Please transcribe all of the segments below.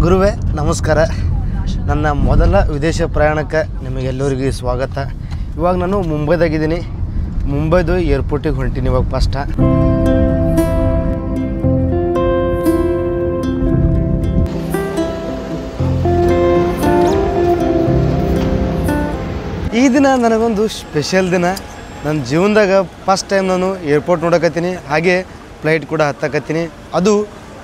ಗುರುವೇ ನಮಸ್ಕಾರ. ನನ್ನ ಮೊದಲ ವಿದೇಶ ಪ್ರಯಾಣಕ್ಕೆ ನಿಮಗೆಲ್ಲರಿಗೂ ಸ್ವಾಗತ. ಇವಾಗ ನಾನು ಮುಂಬೈದಾಗಿದ್ದೀನಿ. ಮುಂಬೈದು ಏರ್ಪೋರ್ಟಿಗೆ ಹೊಂಟೀನಿ ಇವಾಗ ಫಸ್ಟ. ಈ ದಿನ ನನಗೊಂದು ಸ್ಪೆಷಲ್ ದಿನ. ನನ್ನ ಜೀವನದಾಗ ಫಸ್ಟ್ ಟೈಮ್ ನಾನು ಏರ್ಪೋರ್ಟ್ ನೋಡಕತ್ತೀನಿ, ಹಾಗೆ ಫ್ಲೈಟ್ ಕೂಡ ಹತ್ತಕತ್ತೀನಿ. ಅದು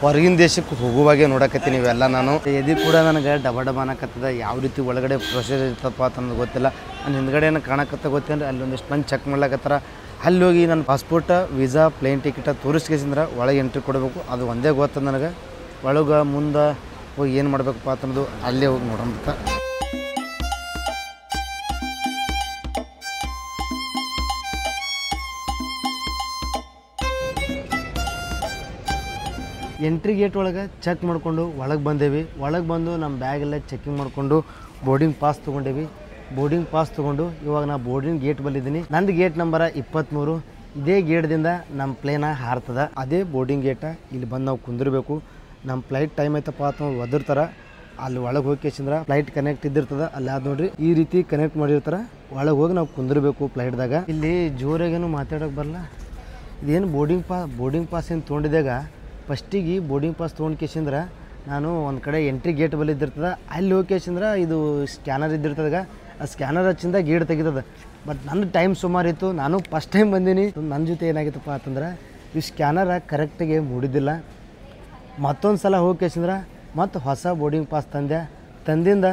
ಹೊರಗಿನ ದೇಶಕ್ಕೆ ಹೋಗುವಾಗೆ ನೋಡಕತ್ತೀನಿ. ಇವೆಲ್ಲ ನಾನು ಎದಿ ಕೂಡ ನನಗೆ ಡಬ ಡಬ ಅನ್ನಕತ್ತದ. ಯಾವ ರೀತಿ ಒಳಗಡೆ ಪ್ರೊಸೀಜರ್ ಇರ್ತಪ್ಪ ಅಂತ ನನಗೆ ಗೊತ್ತಿಲ್ಲ. ನಾನು ಹಿಂದ್ಗಡೆ ಏನೋ ಕಾಣಕತ್ತ ಗೊತ್ತೇನ್ರಿ, ಅಲ್ಲಿ ಒಂದಿಷ್ಟು ಮಂದಿ ಚೆಕ್ ಮಾಡ್ಲಕತ್ತಾರ. ಅಲ್ಲಿ ಹೋಗಿ ನನ್ನ ಪಾಸ್ಪೋರ್ಟ, ವೀಸಾ, ಪ್ಲೇನ್ ಟಿಕೆಟ ತೋರಿಸ್ಕೇಸಿಂದ್ರೆ ಒಳಗೆ ಎಂಟ್ರಿ ಕೊಡಬೇಕು. ಅದು ಒಂದೇ ಗೊತ್ತದ ನನಗೆ. ಒಳಗೆ ಮುಂದೆ ಹೋಗಿ ಏನು ಮಾಡಬೇಕಪ್ಪ ಅಂತಂದು ಅಲ್ಲೇ ಹೋಗಿ ನೋಡೋಂತ. ಎಂಟ್ರಿ ಗೇಟ್ ಒಳಗೆ ಚೆಕ್ ಮಾಡಿಕೊಂಡು ಒಳಗೆ ಬಂದೇವಿ. ಒಳಗೆ ಬಂದು ನಮ್ಮ ಬ್ಯಾಗೆಲ್ಲ ಚೆಕಿಂಗ್ ಮಾಡಿಕೊಂಡು ಬೋರ್ಡಿಂಗ್ ಪಾಸ್ ತೊಗೊಂಡೇವಿ. ಬೋರ್ಡಿಂಗ್ ಪಾಸ್ ತೊಗೊಂಡು ಇವಾಗ ನಾ ಬೋರ್ಡಿಂಗ್ ಗೇಟ್ ಬಂದಿದ್ದೀನಿ. ನಂದು ಗೇಟ್ ನಂಬರ 23. ಇದೇ ಗೇಟ್ದಿಂದ ನಮ್ಮ ಪ್ಲೇನ ಹಾರ್ತದ. ಅದೇ ಬೋರ್ಡಿಂಗ್ ಗೇಟ. ಇಲ್ಲಿ ಬಂದು ನಾವು ಕುಂದಿರಬೇಕು. ನಮ್ಮ ಫ್ಲೈಟ್ ಟೈಮ್ ಐತಪ್ಪ ಅಂತ ಒದರ್ತಾರೆ. ಅಲ್ಲಿ ಒಳಗೆ ಹೋಗ್ಕೇಸಿಂದ್ರೆ ಫ್ಲೈಟ್ ಕನೆಕ್ಟ್ ಇದ್ದಿರ್ತದೆ. ಅಲ್ಲಿ ಅದು ನೋಡ್ರಿ, ಈ ರೀತಿ ಕನೆಕ್ಟ್ ಮಾಡಿರ್ತಾರೆ. ಒಳಗೆ ಹೋಗಿ ನಾವು ಕುಂದಿರಬೇಕು ಫ್ಲೈಟ್ದಾಗ. ಇಲ್ಲಿ ಜೋರಾಗೇನು ಮಾತಾಡೋಕೆ ಬರಲ್ಲ. ಇದೇನು ಬೋರ್ಡಿಂಗ್ ಪಾಸ್ ಏನು ತೊಗೊಂಡಿದ್ದಾಗ ಫಸ್ಟಿಗೆ ಬೋರ್ಡಿಂಗ್ ಪಾಸ್ ತೊಗೊಂಡ್ಕೇಸಿಂದ್ರೆ ನಾನು ಒಂದು ಕಡೆ ಎಂಟ್ರಿ ಗೇಟ್ ಬಲ್ಲಿ ಇದ್ದಿರ್ತದೆ. ಅಲ್ಲಿ ಹೋಗ್ಕೇಸಿಂದ್ರೆ ಇದು ಸ್ಕ್ಯಾನರ್ ಇದ್ದಿರ್ತದಾಗ ಆ ಸ್ಕ್ಯಾನರ್ ಹಚ್ಚಿಂದ ಗೇಟ್ ತೆಗಿತದೆ. ಬಟ್ ನನ್ನ ಟೈಮ್ ಸುಮಾರು ಇತ್ತು. ನಾನು ಫಸ್ಟ್ ಟೈಮ್ ಬಂದೀನಿ. ನನ್ನ ಜೊತೆ ಏನಾಗಿತ್ತಪ್ಪ ಅಂತಂದ್ರೆ ಈ ಸ್ಕ್ಯಾನರ ಕರೆಕ್ಟಾಗಿ ಮೂಡಿದ್ದಿಲ್ಲ. ಮತ್ತೊಂದು ಸಲ ಹೋಗ್ಕೇಸಿಂದ್ರೆ ಮತ್ತು ಹೊಸ ಬೋರ್ಡಿಂಗ್ ಪಾಸ್ ತಂದಿಂದ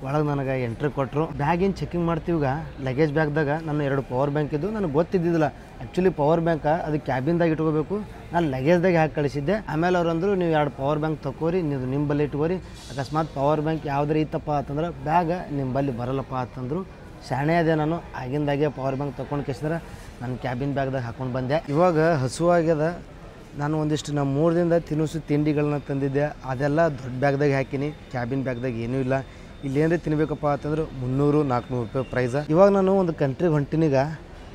ಒಳಗೆ ನನಗೆ ಎಂಟ್ರಿ ಕೊಟ್ಟರು. ಬ್ಯಾಗ್ ಏನು ಚೆಕಿಂಗ್ ಮಾಡ್ತೀವಾಗ ಲಗೇಜ್ ಬ್ಯಾಗ್ದಾಗ ನನ್ನ 2 ಪವರ್ ಬ್ಯಾಂಕ್ ಇದ್ದು. ನನಗೆ ಗೊತ್ತಿದ್ದಿದ್ದಿಲ್ಲ ಆ್ಯಕ್ಚುಲಿ ಪವರ್ ಬ್ಯಾಂಕ ಅದು ಕ್ಯಾಬಿನ್ದಾಗ ಇಟ್ಕೋಬೇಕು. ನಾನು ಲಗೇಜ್ದಾಗ ಹಾಕಿ ಕಳಿಸಿದ್ದೆ. ಆಮೇಲೆ ಅವ್ರು ಅಂದರು, ನೀವು 2 ಪವರ್ ಬ್ಯಾಂಕ್ ತಗೋರಿ, ನೀವು ನಿಮ್ಮ ಬಲ್ಲಿ ಇಟ್ಕೋರಿ. ಅಕಸ್ಮಾತ್ ಪವರ್ ಬ್ಯಾಂಕ್ ಯಾವುದೇ ಇತ್ತಪ್ಪ ಅಂತಂದ್ರೆ ಬ್ಯಾಗ ನಿಮ್ಮ ಬಲ್ಲಿ ಬರಲ್ಲಪ್ಪ ಅಂತಂದರು. ಶಾಣೆ ಅದೇ ನಾನು ಆಗಿಂದಾಗೆ ಪವರ್ ಬ್ಯಾಂಕ್ ತೊಗೊಂಡು ಕೇಸಿದ್ರೆ ನನ್ನ ಕ್ಯಾಬಿನ್ ಬ್ಯಾಗ್ದಾಗ ಹಾಕ್ಕೊಂಡು ಬಂದೆ. ಇವಾಗ ಹಸುವಾಗ್ಯದ. ನಾನು ಒಂದಿಷ್ಟು ನಮ್ಮ 3 ದಿನದ ತಿನಿಸು ತಿಂಡಿಗಳನ್ನ ತಂದಿದ್ದೆ. ಅದೆಲ್ಲ ದೊಡ್ಡ ಬ್ಯಾಗ್ದಾಗ ಹಾಕಿನಿ. ಕ್ಯಾಬಿನ್ ಬ್ಯಾಗ್ದಾಗ ಏನೂ ಇಲ್ಲ. ಇಲ್ಲೇನ್ರಿ ತಿನ್ಬೇಕಪ್ಪ ಅಂತಂದ್ರೆ 300-400 ರೂಪಾಯಿ ಪ್ರೈಸ. ಇವಾಗ ನಾನು ಒಂದು ಕಂಟ್ರಿಗೆ ಹೊಂಟಿನೀಗ.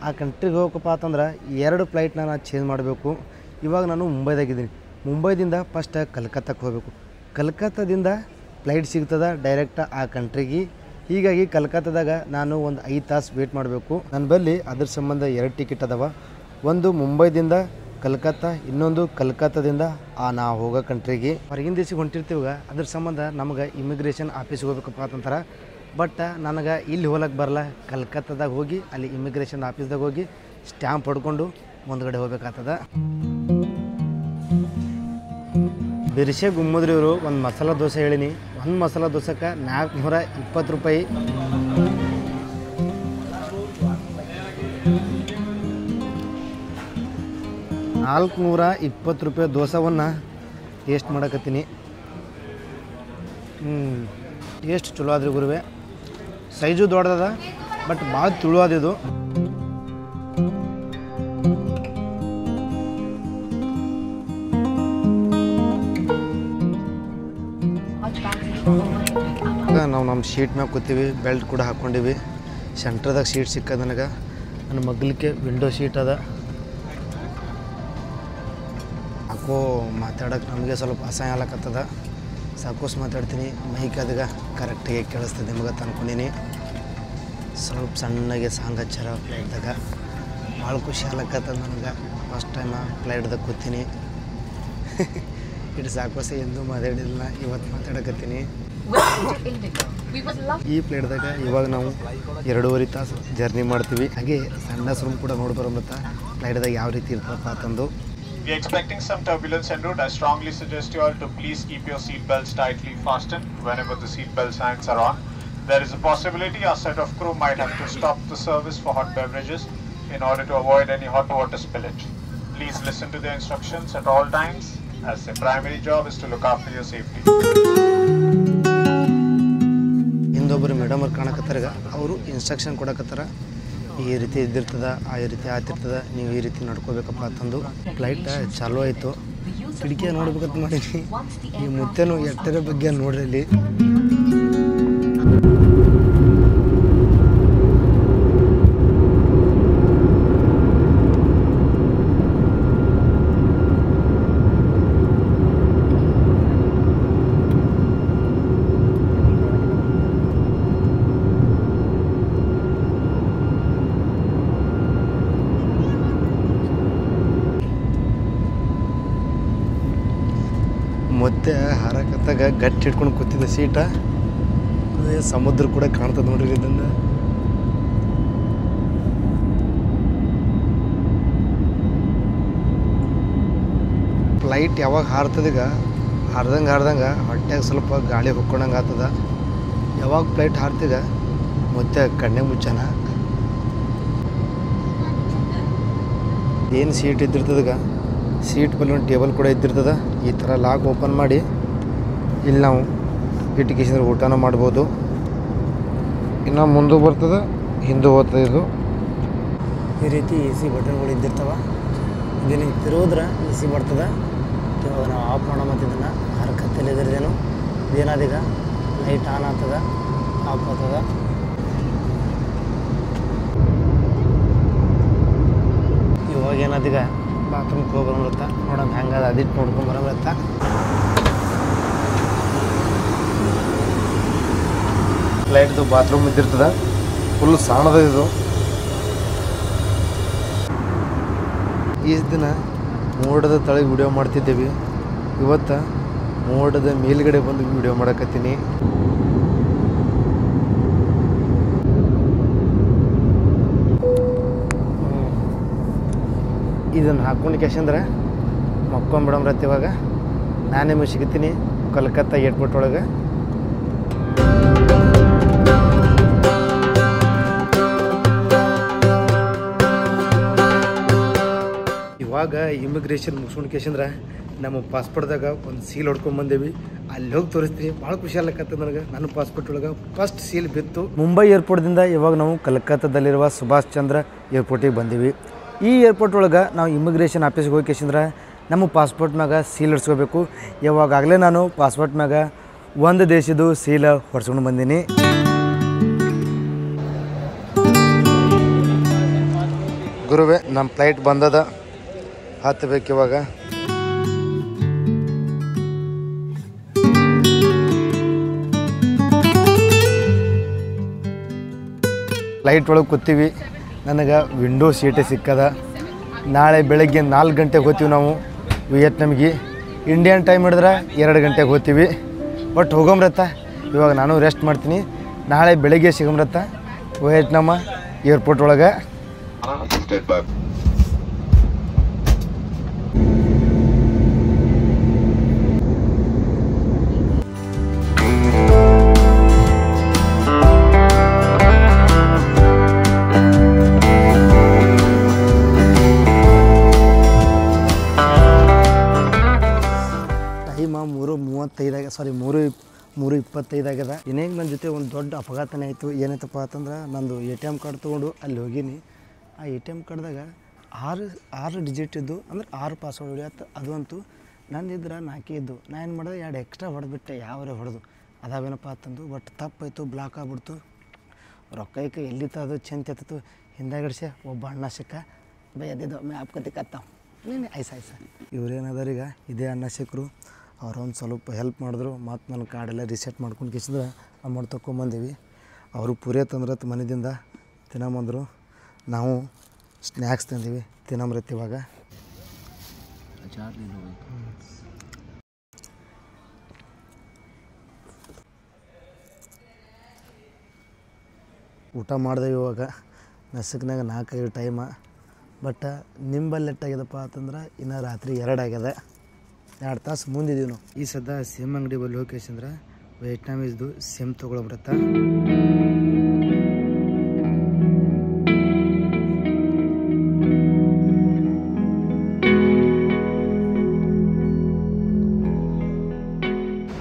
ಆ ಕಂಟ್ರಿಗೆ ಹೋಗಬೇಕಪ್ಪ ಅಂತಂದ್ರೆ 2 ಫ್ಲೈಟ್ನ ನಾನು ಚೇಂಜ್ ಮಾಡಬೇಕು. ಇವಾಗ ನಾನು ಮುಂಬೈದಾಗಿದ್ದೀನಿ. ಮುಂಬೈದಿಂದ ಫಸ್ಟ್ ಕಲ್ಕತ್ತಾಕ್ಕೆ ಹೋಗಬೇಕು. ಕಲ್ಕತ್ತಾದಿಂದ ಫ್ಲೈಟ್ ಸಿಗ್ತದೆ ಡೈರೆಕ್ಟ್ ಆ ಕಂಟ್ರಿಗೆ. ಹೀಗಾಗಿ ಕಲ್ಕತ್ತಾದಾಗ ನಾನು ಒಂದು 5 ತಾಸು ವೇಟ್ ಮಾಡಬೇಕು. ನನ್ನ ಬಳಿ ಅದ್ರ ಸಂಬಂಧ 2 ಟಿಕೆಟ್ ಅದಾವ. ಒಂದು ಮುಂಬೈದಿಂದ ಕಲ್ಕತ್ತಾ, ಇನ್ನೊಂದು ಕಲ್ಕತ್ತಾದಿಂದ ನಾವು ಹೋಗೋ ಕಂಟ್ರಿಗೆ. ಹೊರಗಿನ ದೇಶಕ್ಕೆ ಹೊಂಟಿರ್ತೀವಾಗ ಅದ್ರ ಸಂಬಂಧ ನಮಗೆ ಇಮಿಗ್ರೇಷನ್ ಆಫೀಸ್ಗೆ ಹೋಗ್ಬೇಕಪ್ಪ ಅಂತಂತಾರೆ. ಬಟ್ ನನಗೆ ಇಲ್ಲಿ ಹೋಗಕ್ಕೆ ಬರಲ್ಲ. ಕಲ್ಕತ್ತಾದಾಗ ಹೋಗಿ ಅಲ್ಲಿ ಇಮಿಗ್ರೇಷನ್ ಆಫೀಸ್ದಾಗ ಹೋಗಿ ಸ್ಟ್ಯಾಂಪ್ ಹೊಡ್ಕೊಂಡು ಮುಂದ್ಗಡೆ ಹೋಗ್ಬೇಕಾಗ್ತದೆ. ಬಿರ್ಸೆ ಗುಮ್ಮದ್ರಿ ಇವರು ಒಂದು ಮಸಾಲ ದೋಸೆ ಹೇಳಿನಿ. ಒಂದು ಮಸಾಲ ದೋಸೆಗೆ 420 ರೂಪಾಯಿ. $420 ದೋಸೆವನ್ನು ಟೇಸ್ಟ್ ಮಾಡಕತ್ತೀನಿ. ಟೇಸ್ಟ್ ಚಲೋ ಆದ್ರಿ ಗುರುವೆ. ಸೈಜು ದೊಡ್ಡದ, ಬಟ್ ಭಾಳ ತುಳು ಆದಿದು. ನಾವು ನಮ್ಮ ಶೀಟ್ ಮ್ಯಾಗ ಕೂತೀವಿ. ಬೆಲ್ಟ್ ಕೂಡ ಹಾಕ್ಕೊಂಡಿವಿ. ಸೆಂಟ್ರದಾಗ ಸೀಟ್ ಸಿಕ್ಕದ ನನಗೆ. ನನ್ನ ಮಗ್ಲಿಕ್ಕೆ ವಿಂಡೋ ಸೀಟ್ ಅದ. ಸಾಕೋ ಮಾತಾಡೋಕೆ ನಮಗೆ ಸ್ವಲ್ಪ ಅಸಹ್ಯ ಆಗ್ಲಕತ್ತದ. ಸಾಕೋಸ್ ಮಾತಾಡ್ತೀನಿ. ಮೈಕ್ ಅದಾಗ ಕರೆಕ್ಟಾಗಿ ಕೇಳಿಸ್ತದೆ ನಿಮಗೆ ಅನ್ಕೊಂಡಿನಿ. ಸ್ವಲ್ಪ ಸಣ್ಣಗೆ ಸಾಂಗ್ ಹಚ್ಚಾರ ಫ್ಲೈಟ್ದಾಗ. ಭಾಳ ಖುಷಿ ಆಗ್ಲಕತ್ತದ ನನಗೆ. ಫಸ್ಟ್ ಟೈಮ ಫ್ಲೈಟ್ದಾಗ ಕೂತೀನಿ. ಇಟ್ಟು ಸಾಕೋಸ ಎಂದೂ ಮಾತಾಡಿಲ್ಲ, ಇವತ್ತು ಮಾತಾಡಕತ್ತೀನಿ. ಈ ಫ್ಲೈಟ್ದಾಗ ಇವಾಗ ನಾವು 2.5 ತಾಸು ಜರ್ನಿ ಮಾಡ್ತೀವಿ. ಹಾಗೆ ಸಣ್ಣ ರೂಮ್ ಕೂಡ ನೋಡಿ ಬರೋಂಬತ್ತ ಫ್ಲೈಟ್ದಾಗ ಯಾವ ರೀತಿ ಇರ್ತಪ್ಪ ಅಂತಂದು. We are expecting some turbulence en route. I strongly suggest you all to please keep your seat belts tightly fastened whenever the seat belt signs are on. There is a possibility our set of crew might have to stop the service for hot beverages in order to avoid any hot water spillage. Please listen to the instructions at all times, as their primary job is to look after your safety. ಹಿಂದೊಬ್ಬರು madam ಅವ್ರು ಕಾಣಕತ್ತಾರ. ಅವರು instruction ಕೊಡಕತ್ತಾರ. ಈ ರೀತಿ ಇದ್ದಿರ್ತದ, ಆ ರೀತಿ ಆಗ್ತಿರ್ತದೆ, ನೀವು ಈ ರೀತಿ ನಡ್ಕೋಬೇಕಪ್ಪ ಅಂತಂದು. ಫ್ಲೈಟ್ ಚಾಲೂ ಆಯಿತು. ಕಿಟಕಿ ನೋಡ್ಬೇಕಂತ ಮಾಡೀನಿ. ಈ ಮುತ್ತೇನು ಎಟ್ಟರ ಬಗ್ಗೆ ನೋಡ್ರಿ. ಅಲ್ಲಿ ಸೀಟಾಗ ಗಟ್ಟಿ ಹಿಡ್ಕೊಂಡು ಕೂತಿದ್ದೆ ಸೀಟ. ಅದೇ ಸಮುದ್ರ ಕೂಡ ಕಾಣ್ತದೆ ನೋಡ್ರಿ ಇದನ್ನು. ಫ್ಲೈಟ್ ಯಾವಾಗ ಹಾರ್ತದೀಗ ಹಾರ್ದಂಗೆ ಹೊಟ್ಟೆಗೆ ಸ್ವಲ್ಪ ಗಾಳಿ ಹೊಕ್ಕೊಂಡಂಗೆ ಆಗ್ತದ. ಯಾವಾಗ ಫ್ಲೈಟ್ ಹಾರ್ತೀಗ ಮತ್ತೆ ಕಣ್ಣೆ ಮುಚ್ಚನ ಏನು ಸೀಟ್ ಇದ್ದಿರ್ತದೀಗ ಸೀಟ್ ಮೇಲೆ ಒಂದು ಟೇಬಲ್ ಕೂಡ ಇದ್ದಿರ್ತದ. ಈ ಥರ ಲಾಕ್ ಓಪನ್ ಮಾಡಿ ಇಲ್ಲಿ ನಾವು ಇಟ್ಕಿಸಿದ್ರೆ ಊಟನೂ ಮಾಡ್ಬೋದು. ಇನ್ನು ಮುಂದೆ ಬರ್ತದೆ ಹಿಂದೆ ಹೋಗ್ತದೆ. ಇದು ಈ ರೀತಿ ಎ ಸಿ ಬಟನ್ಗಳು ಇದ್ದಿರ್ತವೆ. ಇದನ್ನು ತಿರುವುದ್ರೆ ಎ ಸಿ ಬರ್ತದೆ. ಇವಾಗ ನಾವು ಆಫ್ ಮಾಡೋ ಮತ್ತು ಇದನ್ನು ಹರಕತ್ತಲ್ಲಿ ಇದ್ರದೇನು ಇದೇನಾದೀಗ ಲೈಟ್ ಆನ್ ಆಗ್ತದೆ, ಆಫ್ ಆಗ್ತದೆ. ಇವಾಗ ಏನಾದೀಗ ಬಾತ್ರೂಮ್ಗೆ ಹೋಗಿ ಬರತ್ತ ನೋಡೋಣ ಹೆಂಗದ ಅದಿಟ್ಟು ನೋಡ್ಕೊಂಡು ಬರತ್ತ. ಫ್ಲೈಟ್ದು ಬಾತ್ರೂಮ್ ಇದ್ದಿರ್ತದೆ. ಫುಲ್ ಸಾಣದ ಇದು. ಈ ದಿನ ಮೋಡದ ತಳಗೆ ವಿಡಿಯೋ ಮಾಡ್ತಿದ್ದೇವೆ. ಇವತ್ತು ಮೋಡದ ಮೇಲ್ಗಡೆ ಬಂದು ವಿಡಿಯೋ ಮಾಡಕತ್ತೀನಿ. ಇದನ್ನು ಹಾಕ್ಕೊಂಡು ಕ್ಯಾಶಂದ್ರೆ ಮಕ್ಕೊಂಡ್ಬಿಡಮ್ರತ್ತೆ. ಇವಾಗ ನಾನು ನಿಮಗೆ ಸಿಗ್ತೀನಿ ಕಲ್ಕತ್ತಾ ಏರ್ಪೋರ್ಟ್ ಒಳಗೆ. ಇವಾಗ ಇಮಿಗ್ರೇಷನ್ ಮುಗಿಸ್ಕೊಂಡು ಕೇಸಂದ್ರೆ ನಮ್ಮ ಪಾಸ್ಪೋರ್ಟ್ದಾಗ ಒಂದು ಸೀಲ್ ಹೊಡ್ಕೊಂಡು ಬಂದೇವಿ. ಅಲ್ಲಿ ಹೋಗಿ ತೋರಿಸ್ತೀನಿ. ಭಾಳ ಖುಷಿ ಆಗ್ಲಕತ್ತ ನನಗೆ. ನನ್ನ ಪಾಸ್ಪೋರ್ಟ್ ಒಳಗೆ ಫಸ್ಟ್ ಸೀಲ್ ಬಿತ್ತು. ಮುಂಬೈ ಏರ್ಪೋರ್ಟ್ದಿಂದ ಇವಾಗ ನಾವು ಕಲ್ಕತ್ತಾದಲ್ಲಿರುವ ಸುಭಾಷ್ ಚಂದ್ರ ಏರ್ಪೋರ್ಟಿಗೆ ಬಂದೀವಿ. ಈ ಏರ್ಪೋರ್ಟ್ ಒಳಗೆ ನಾವು ಇಮಿಗ್ರೇಷನ್ ಆಫೀಸ್ಗೆ ಹೋಗಿ ಕೇಸಂದ್ರೆ ನಮ್ಮ ಪಾಸ್ಪೋರ್ಟ್ ಮ್ಯಾಗ ಸೀಲ್ ಹೊಡ್ಸ್ಕೋಬೇಕು. ಯಾವಾಗಲೇ ನಾನು ಪಾಸ್ಪೋರ್ಟ್ ಮ್ಯಾಗ ಒಂದು ದೇಶದ್ದು ಸೀಲ ಹೊಡ್ಸ್ಕೊಂಡು ಬಂದೀನಿ. ಗುರುವೆ ನಮ್ಮ ಫ್ಲೈಟ್ ಬಂದದ, ಹತ್ತಬೇಕು ಇವಾಗ. ಫ್ಲೈಟ್ ಒಳಗೆ ಕೂತೀವಿ. ನನಗೆ ವಿಂಡೋ ಸೀಟೇ ಸಿಕ್ಕದ. ನಾಳೆ ಬೆಳಗ್ಗೆ 4 ಗಂಟೆಗೆ ಹೋಗ್ತೀವಿ ನಾವು ವಿಯೆಟ್ನಾಮ್ಗೆ. ಇಂಡಿಯನ್ ಟೈಮ್ ಹಿಡಿದ್ರೆ 2 ಗಂಟೆಗೆ ಹೋಗ್ತೀವಿ. ಒಟ್ಟು ಹೋಗಮ್ರತ್ತ. ಇವಾಗ ನಾನು ರೆಸ್ಟ್ ಮಾಡ್ತೀನಿ. ನಾಳೆ ಬೆಳಗ್ಗೆ ಸಿಗಮ್ರತ್ತ ವಿಯೆಟ್ನಾಮ ಏರ್ಪೋರ್ಟ್ ಒಳಗೆ. ಟೈಮ 3:25 ಆಗ್ಯದ. ಇನ್ನೇನು ನನ್ನ ಜೊತೆ ಒಂದು ದೊಡ್ಡ ಅಪಘಾತನೇ ಆಯಿತು. ಏನಾಯ್ತಪ್ಪ ಅಂತಂದ್ರೆ ನಂದು ATM ಕಾರ್ಡ್ ತೊಗೊಂಡು ಅಲ್ಲಿ ಹೋಗೀನಿ. ಆ ATM ಕಾರ್ಡ್ದಾಗ 6 ಡಿಜಿಟ್ ಇದ್ದು ಅಂದ್ರೆ 6 ಪಾಸ್ವರ್ಡ್ ಹೊಡಿಯತ್ತು. ಅದು ಅಂತೂ ನಂದಿದ್ರೆ 4 ಇದ್ದು. ನಾನು ಏನು ಮಾಡಿದೆ 2 ಎಕ್ಸ್ಟ್ರಾ ಹೊಡೆದ್ಬಿಟ್ಟೆ. ಯಾವರೇ ಹೊಡೆದು ಅದಾವೇನಪ್ಪ ಅಂತಂದು ಬಟ್ ತಪ್ಪಾಯಿತು. ಬ್ಲಾಕ್ ಆಗ್ಬಿಡ್ತು. ರೊಕ್ಕ ಎಲ್ಲಿತ್ತು ಅದು ಚೆಂತ ಎತ್ತಿತ್ತು. ಹಿಂದಾಗಡಿಸಿ ಒಬ್ಬ ಅಣ್ಣ ಸಿಕ್ಕ ಬೈದಿದ್ದು ಮ್ಯಾಪ್ ಕತ್ತಿಕತ್ತಾವ ನೀನು ಐಸ ಇವ್ರೇನದಾರೀಗ ಇದೇ ಅಣ್ಣ ಸಿಕ್ಕರು. ಅವ್ರೊಂದು ಸ್ವಲ್ಪ ಹೆಲ್ಪ್ ಮಾಡಿದ್ರು. ಮತ್ತು ನನ್ನ ಕಾರ್ಡೆಲ್ಲ ರಿಸೆಟ್ ಮಾಡ್ಕೊಂಡು ಕಿಸಿದ್ರೆ ಅಮೌಂಟ್ ತೊಗೊಂಬಂದೀವಿ. ಅವರು ಪೂರೇ ತಂದ್ರತ್ತು ಮನೆಯಿಂದ ತಿನ್ನಂಬಂದರು. ನಾವು ಸ್ನ್ಯಾಕ್ಸ್ ತಂದೀವಿ ತಿನ್ನಂಬ್ರತ್ತು. ಇವಾಗ ಊಟ ಮಾಡಿದೆವು. ಇವಾಗ ನಸಕ್ನಾಗ 4 ಟೈಮ. ಬಟ್ ನಿಂಬಲ್ಲಿ ಎಟ್ಟಾಗ್ಯದಪ್ಪ ಅಂತಂದ್ರೆ ಇನ್ನು ರಾತ್ರಿ 2 ಆಗ್ಯದ. 2 ತಾಸು ಮುಂದಿದ್ದೀವಿ ನಾವು. ಈ ಸದ್ದ ಸಿಮ್ ಅಂಗಡಿ ಬಲ್ಲಿ ಹೋಗ್ಕೇಸಂದ್ರೆ ವಿಯೆಟ್ನಾಮೀಸ್ದು ಸಿಮ್ ತೊಗೊಳಬ್ರತ್ತ.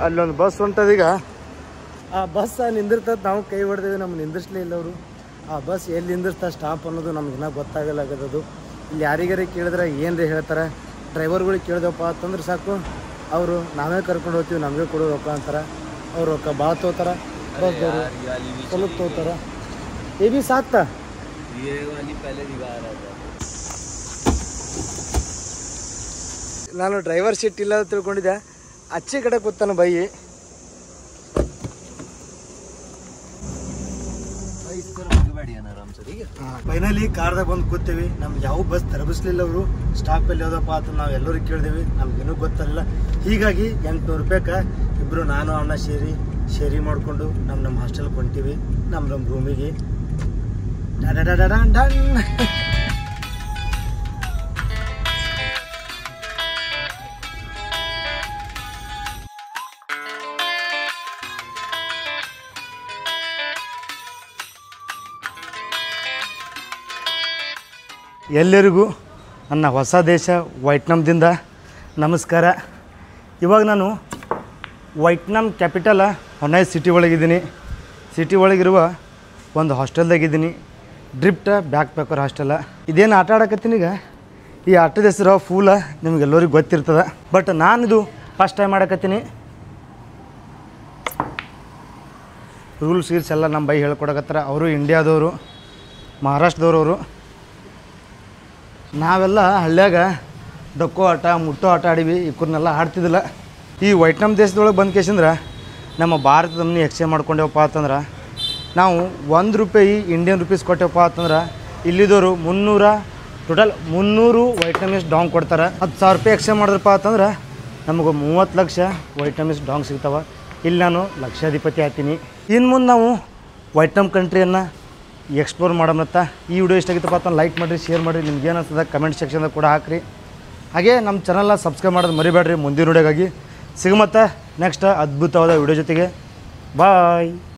ಅಲ್ಲೊಂದು ಬಸ್ ಹೊಂಟದೀಗ. ಆ ಬಸ್ ನಿಂದಿರ್ತದೆ. ನಾವು ಕೈ ಹೊಡೆದೇವಿ, ನಮ್ಗೆ ನಿಂದಿರ್ಸ್ಲೇ ಇಲ್ಲ ಅವರು. ಆ ಬಸ್ ಎಲ್ಲಿ ನಿಂದಿರ್ತಾರೆ ಸ್ಟಾಪ್ ಅನ್ನೋದು ನಮ್ಗೆ ಇನ್ನೂ ಗೊತ್ತಾಗಲಾಗದು. ಇಲ್ಲಿ ಯಾರಿಗಾರಿ ಕೇಳಿದ್ರೆ ಏನ್ರಿ ಹೇಳ್ತಾರೆ. ಡ್ರೈವರ್ಗಳಿಗೆ ಕೇಳಿದೆವಪ್ಪ ಅಂತಂದ್ರೆ ಸಾಕು, ಅವರು ನಾವೇ ಕರ್ಕೊಂಡು ಹೋಗ್ತೀವಿ ನಮಗೆ ಕೊಡೋ ರೊಕ್ಕ ಅಂತಾರೆ. ಅವ್ರು ರೊಕ್ಕ ಭಾಳ ತೊಗೋತಾರೆ. ಬಸ್ದವರು ಸ್ವಲ್ಪ ತೊಗೋತಾರೆ. ये भी साथ था। ये वाली पहले दिखा रहा था। ನಾನು ಡ್ರೈವರ್ ಸೀಟ್ ಇಲ್ಲ ಅಂತ ತಿಳ್ಕೊಂಡಿದ್ದೆ. ಆಚೆ ಕಡೆ ಕೂತಾನ ಬೈ. ಫೈನಲಿ ಕಾರ್ದಾಗ ಬಂದು ಕೂತೀವಿ. ನಮ್ಗೆ ಯಾವ ಬಸ್ ತರಬಿಸ್ಲಿಲ್ಲ ಅವರು. ಸ್ಟಾಪ್ ಎಲ್ಲಿ ಹೋದಪ್ಪ ಅಂತ ನಾವು ಎಲ್ಲರಿಗೂ ಕೇಳಿದೀವಿ. ನಮ್ಗೇನೂ ಗೊತ್ತಿಲ್ಲ. ಹೀಗಾಗಿ 800 ರೂಪಾಯಿಗೆ ಇಬ್ಬರು ನಾನು ಅಣ್ಣ ಶೇರಿ ಮಾಡಿಕೊಂಡು ನಮ್ಮ ಹಾಸ್ಟೆಲ್ಗೆ ಹೊಂಟೀವಿ ನಮ್ಮ ರೂಮಿಗೆ. ಡನ್ ಎಲ್ಲರಿಗೂ ನನ್ನ ಹೊಸ ದೇಶ ವೈಟ್ನಾಮ್ದಿಂದ ನಮಸ್ಕಾರ. ಇವಾಗ ನಾನು ವೈಟ್ನಾಮ್ ಕ್ಯಾಪಿಟಲ್ ಹೊನಾಯ್ ಸಿಟಿ ಒಳಗಿದ್ದೀನಿ. ಸಿಟಿ ಒಳಗಿರುವ ಒಂದು ಹಾಸ್ಟೆಲ್ದಾಗಿದ್ದೀನಿ, ಡ್ರಿಫ್ಟ್ ಬ್ಯಾಕ್ ಪ್ಯಾಕರ್ ಹಾಸ್ಟೆಲ. ಇದೇನು ಆಟ ಆಡಕತ್ತೀನಿ ಈಗ, ಈ ಆಟದ ಹೆಸರು ಫೂಲ, ನಿಮಗೆಲ್ಲರಿಗೂ ಗೊತ್ತಿರ್ತದೆ. ಬಟ್ ನಾನಿದು ಫಸ್ಟ್ ಟೈಮ್ ಆಡಕತ್ತೀನಿ. ರೂಲ್ಸ್ ಗೀಲ್ಸ್ ಎಲ್ಲ ನಮ್ಮ ಬೈ ಹೇಳ್ಕೊಡಕತ್ತಾರ. ಅವರು ಇಂಡಿಯಾದವರು, ಮಹಾರಾಷ್ಟ್ರದವ್ರವರು. ನಾವೆಲ್ಲ ಹಳ್ಳ್ಯಾಗ ಡೊಕ್ಕೋ ಆಟ ಮುಟ್ಟೋ ಆಟ ಆಡಿವಿ, ಇವ್ರನ್ನೆಲ್ಲ ಆಡ್ತಿದ್ದಿಲ್ಲ. ಈ ವೈಟ್ನಾಮ್ ದೇಶದೊಳಗೆ ಬಂದ ಕೇಸಂದ್ರೆ ನಮ್ಮ ಭಾರತದಮ್ಮನಿ ಎಕ್ಸ್ಚೇಂಜ್ ಮಾಡ್ಕೊಂಡೇವಪ್ಪ ಅಂತಂದ್ರೆ ನಾವು ₹1 ಇಂಡಿಯನ್ ರುಪೀಸ್ ಕೊಟ್ಟೆವಪ್ಪ ಅಂತಂದ್ರೆ ಇಲ್ಲಿದವರು 300 ವೈಟ್ನಾಮೀಸ್ ಡಾಂಗ್ ಕೊಡ್ತಾರೆ. ₹10,000 ಎಕ್ಸ್ಚೇಂಜ್ ಮಾಡಿದ್ರಪ್ಪ ಅಂತಂದ್ರೆ ನಮಗೆ 30 ಲಕ್ಷ ವೈಟ್ನಾಮೀಸ್ ಡಾಂಗ್ ಸಿಗ್ತಾವೆ. ಇಲ್ಲಿ ನಾನು ಲಕ್ಷಾಧಿಪತಿ ಆಗ್ತೀನಿ. ಇನ್ನು ಮುಂದೆ ನಾವು ವೈಟ್ನಾಮ್ ಕಂಟ್ರಿಯನ್ನು ಎಕ್ಸ್ಪ್ಲೋರ್ ಮಾಡೋಮತ್ತ. ಈ ವಿಡಿಯೋ ಇಷ್ಟ ಆಗಿತ್ತಪ್ಪ ಅಂತ ಲೈಕ್ ಮಾಡಿರಿ, ಶೇರ್ ಮಾಡಿರಿ. ನಿಮ್ಗೆ ಏನು ಅನ್ಸ್ತದೆ ಕಮೆಂಟ್ ಸೆಕ್ಷನ್ದಾಗ ಕೂಡ ಹಾಕಿರಿ. ಹಾಗೆ ನಮ್ಮ ಚಾನಲ್ನ ಸಬ್ಸ್ಕ್ರೈಬ್ ಮಾಡೋದು ಮರಿಬೇಡ್ರಿ. ಮುಂದಿನ ವಿಡಿಯೋಗಾಗಿ ಸಿಗುಮತ್ತ ನೆಕ್ಸ್ಟ್ ಅದ್ಭುತವಾದ ವಿಡಿಯೋ ಜೊತೆಗೆ. ಬಾಯ್.